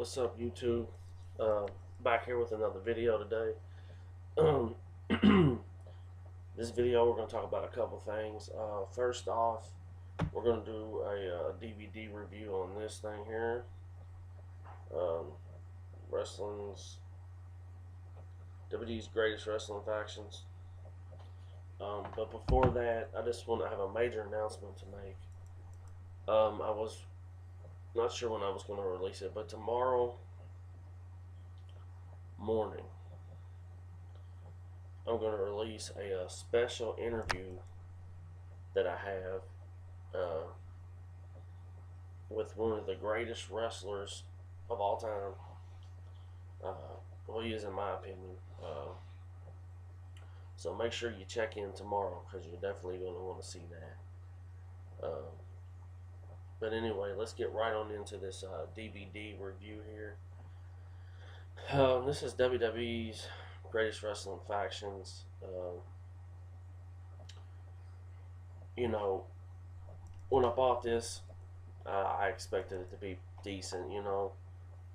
What's up, YouTube? Uh, Back here with another video today. Um, this video, we're going to talk about a couple things. First off, we're going to do a DVD review on this thing here. Um, wrestling's WWE's greatest wrestling factions. But before that, I just want to have a major announcement to make. I was not sure when I was going to release it, but tomorrow morning, I'm going to release a special interview that I have uh, with one of the greatest wrestlers of all time. Well, he is, in my opinion. So make sure you check in tomorrow because you're definitely going to want to see that. But anyway, let's get right on into this DVD review here. This is WWE's greatest wrestling factions. You know, when I bought this, I expected it to be decent.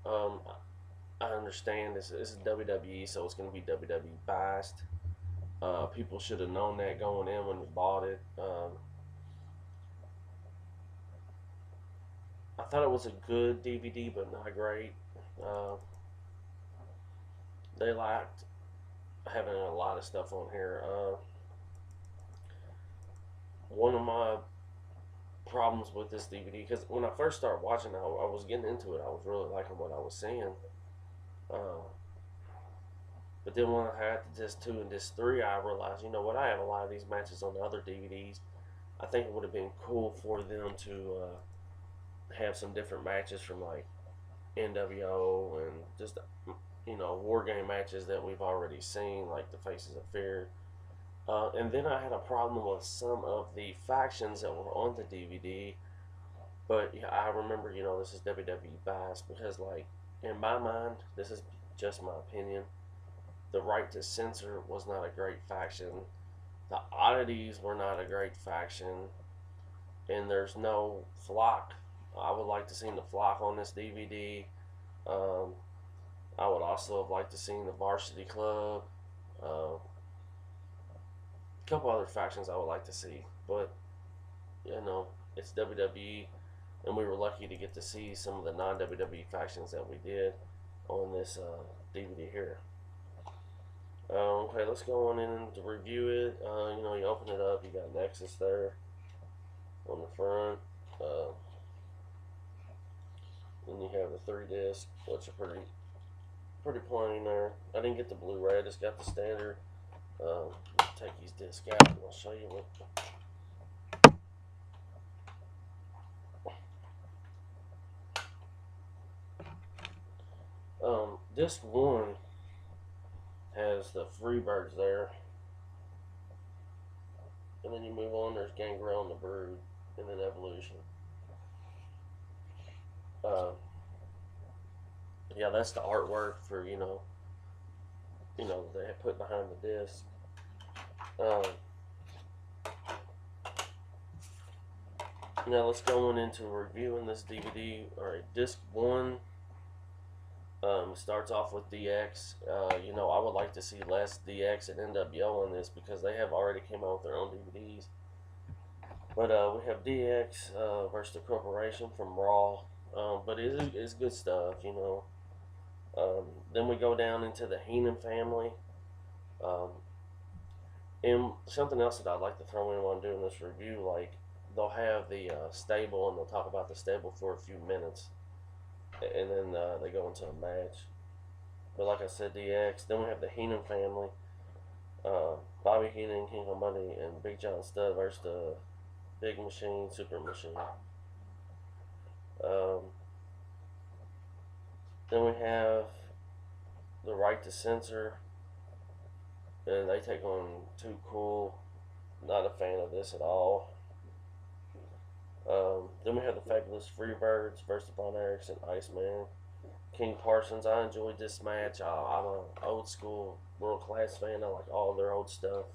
Um, I understand this is WWE, so it's going to be WWE biased. People should have known that going in when you bought it. I thought it was a good DVD, but not great. Uh, they lacked having a lot of stuff on here. One of my problems with this DVD, because when I first started watching it, I was getting into it. I was really liking what I was seeing. Uh, but then when I had disc 2 and disc 3, I realized, you know what, I have a lot of these matches on the other DVDs. I think it would have been cool for them to have some different matches from like NWO and just war game matches that we've already seen, like the Faces of Fear. And then I had a problem with some of the factions that were on the DVD. But yeah, I remember, this is WWE bias because, like, in my mind, this is just my opinion. The Right to Censor was not a great faction. The Oddities were not a great faction. And there's no Flock. I would like to see the Flock on this DVD. I would also have liked to see the Varsity Club. A couple other factions I would like to see. But, it's WWE. And we were lucky to get to see some of the non-WWE factions that we did on this DVD here. Okay, let's go on in to review it. You open it up, you got Nexus there on the front. Then you have the 3 disc, which are pretty plain there. I didn't get the Blu-ray, I just got the standard. Take these discs out and I'll show you what. Disc 1 has the Freebirds there. And then you move on, there's Gangrel and the Brood, and then Evolution. Yeah, that's the artwork for, they had put behind the disc. Now let's go on into reviewing this DVD. Alright, disc 1 starts off with DX. I would like to see less DX and NWO on this because they have already came out with their own DVDs. But we have DX versus the Corporation from Raw. But it's good stuff, Then we go down into the Heenan family. And something else that I'd like to throw in while I'm doing this review, like, they'll have the stable and they'll talk about the stable for a few minutes. And then they go into a match. But like I said, DX. Then we have the Heenan family. Bobby Heenan, King of Money, and Big John Studd versus the Big Machine, Super Machine. Then we have the Right to Censor, and they take on Too Cool. Not a fan of this at all. Then we have the Fabulous Freebirds versus Von Erichs and Iceman. King Parsons, I enjoyed this match. I'm an old school world class fan. I like all their old stuff.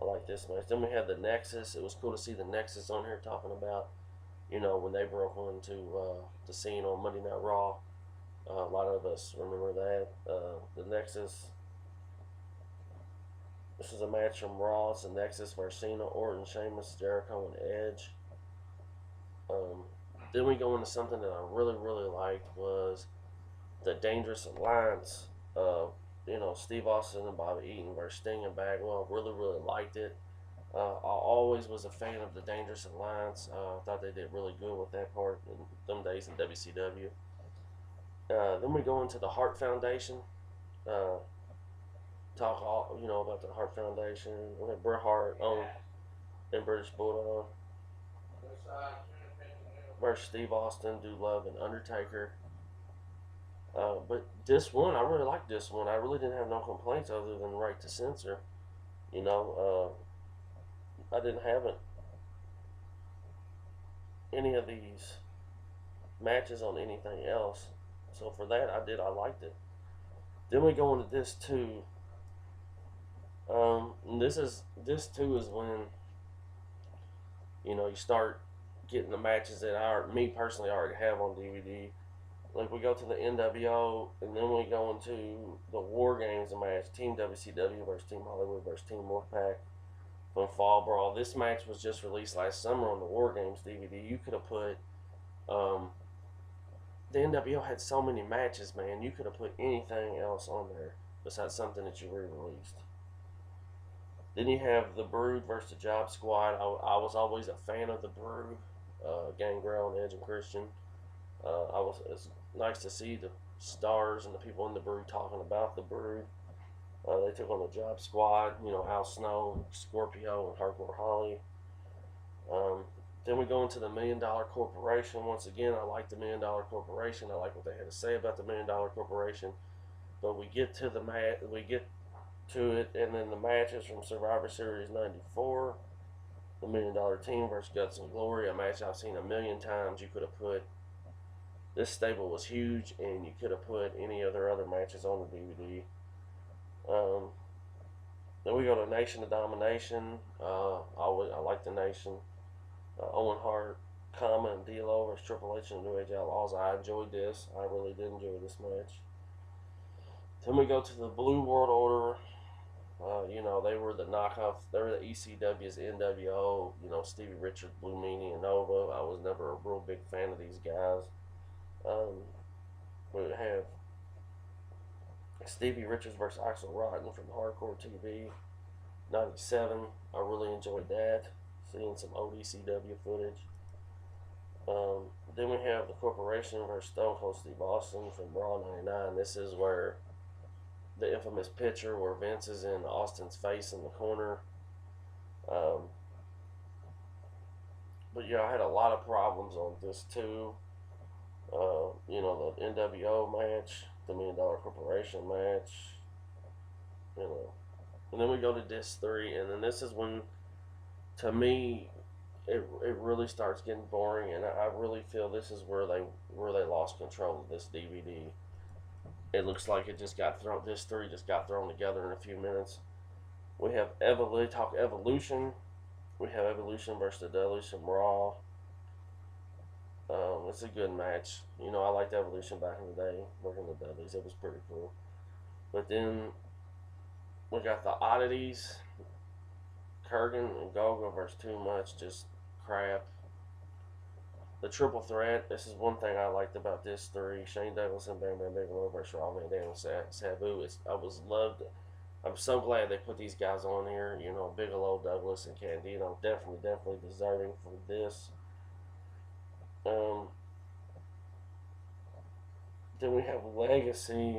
I like this match. Then we have the Nexus. It was cool to see the Nexus on here talking about, when they broke onto the scene on Monday Night Raw. A lot of us remember that. The Nexus. This is a match from Raw. It's the Nexus versus Cena, Orton, Sheamus, Jericho, and Edge. Um, then we go into something that I really, really liked was the Dangerous Alliance. Steve Austin and Bobby Eaton versus Sting and Bagwell. Really, really liked it. I always was a fan of the Dangerous Alliance. I thought they did really good with that part in them days in WCW. Then we go into the Hart Foundation. Uh, talk all about the Hart Foundation. We have Bret Hart and British Bulldog versus Steve Austin, Dude Love, and Undertaker. But this one, I really liked this one. I really didn't have no complaints other than right to censor. You know, I didn't have any of these matches on anything else. So for that, I liked it. Then we go into this too. This too is when you start getting the matches that me personally already have on DVD. Like we go to the NWO, and then we go into the War Games match, Team WCW versus Team Hollywood versus Team Wolfpack from Fall Brawl. This match was just released last summer on the War Games DVD. You could have put, the NWO had so many matches, man. You could have put anything else on there besides something that you re-released. Then you have the Brood versus the Job Squad. I was always a fan of the Brood, Gangrel and Edge and Christian. It's nice to see the stars and the people in the Brood talking about the Brood. They took on the Job Squad, Al Snow, Scorpio, and Hardcore Holly. Then we go into the $1 Million Corporation. Once again, I like the $1 Million Corporation. I like what they had to say about the $1 Million Corporation. But we get to it, and then the matches from Survivor Series '94, the $1 Million Team versus Guts and Glory, a match I've seen a million times. You could have put this stable was huge, and you could have put any of their other matches on the DVD. Then we go to Nation of Domination. I like the Nation. Owen Hart, Kama, and D'Lo versus Triple H and the New Age Outlaws. I enjoyed this. I really did enjoy this match. Then we go to the Blue World Order. They were the knockoff. They were the ECW's NWO. Stevie Richards, Blue Meanie, and Nova. I was never a real big fan of these guys. We would have Stevie Richards versus Axel Rotten from Hardcore TV, '97. I really enjoyed that. Seeing some old ECW footage. Then we have the Corporation versus Stone Cold Steve Austin from Raw '99. This is where the infamous picture where Vince is in Austin's face in the corner. But yeah, I had a lot of problems on this too. The NWO match, the $1 Million Corporation match, and then we go to disc 3, and then this is when, to me, it really starts getting boring, and I really feel this is where they lost control of this DVD. It looks like it just got thrown. This 3 just got thrown together in a few minutes. We have Evolution. We have Evolution versus the Dudleys from Raw. It's a good match. I liked Evolution back in the day, working the Dudleys. It was pretty cool. But then we got the Oddities, Kurgan and Gogo versus Too Much, just crap. The Triple Threat. This is one thing I liked about this 3. Shane Douglas and Bam Bam Bigelow versus Rob Van Dam and Sabu. I'm so glad they put these guys on here. Bigelow, Douglas, and Candido definitely deserving for this. Then we have Legacy,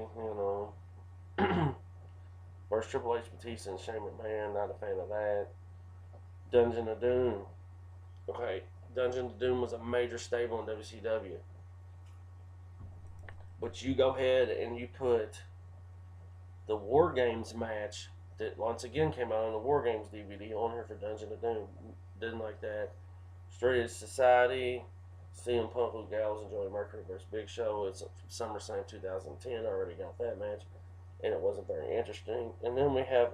versus Triple H, Batista, and Shane McMahon. Not a fan of that. Dungeon of Doom. Okay, Dungeon of Doom was a major stable in WCW. But you go ahead and you put the War Games match that once again came out on the War Games DVD on here for Dungeon of Doom. Didn't like that. Straight Edge Society, CM Punk, Luke Gallows, and Joey Mercury versus Big Show. It's SummerSlam 2010. I already got that match, and it wasn't very interesting. And then we have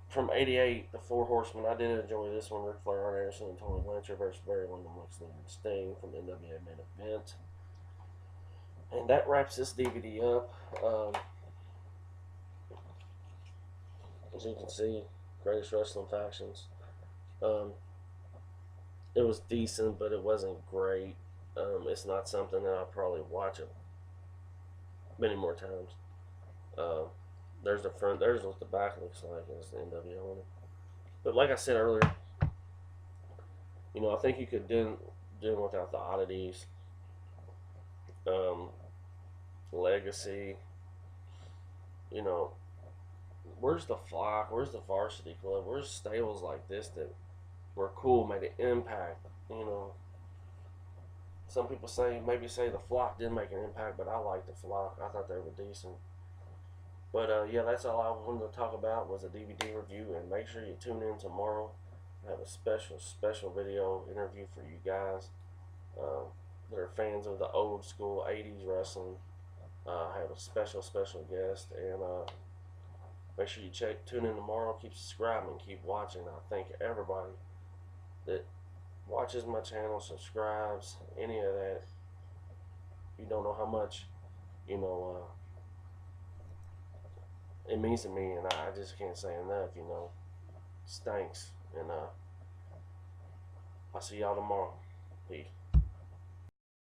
from '88, the Four Horsemen. I did enjoy this one. Ric Flair, Arn Anderson, and Tony Blanchard versus Barry Windham, Lex Luger, and Sting from the NWA Main Event. And that wraps this DVD up. As you can see, greatest wrestling factions. Um, it was decent, but it wasn't great. It's not something that I'll probably watch it many more times. Uh, there's the front. There's what the back looks like. It's the NWO on it. But like I said earlier, I think you could do without the oddities, um, legacy. You know, where's the flock? Where's the varsity club? Where's stables like this that were cool, made an impact? Some people maybe say the flock didn't make an impact, but I liked the flock. I thought they were decent. But yeah, that's all I wanted to talk about was a DVD review. And make sure you tune in tomorrow. I have a special video interview for you guys uh, that are fans of the old school '80s wrestling. I have a special guest, and make sure you tune in tomorrow. Keep subscribing, keep watching. I thank everybody that watches my channel, subscribes, any of that. You don't know how much, you know, it means to me, and I just can't say enough. Thanks, and I'll see y'all tomorrow. Peace.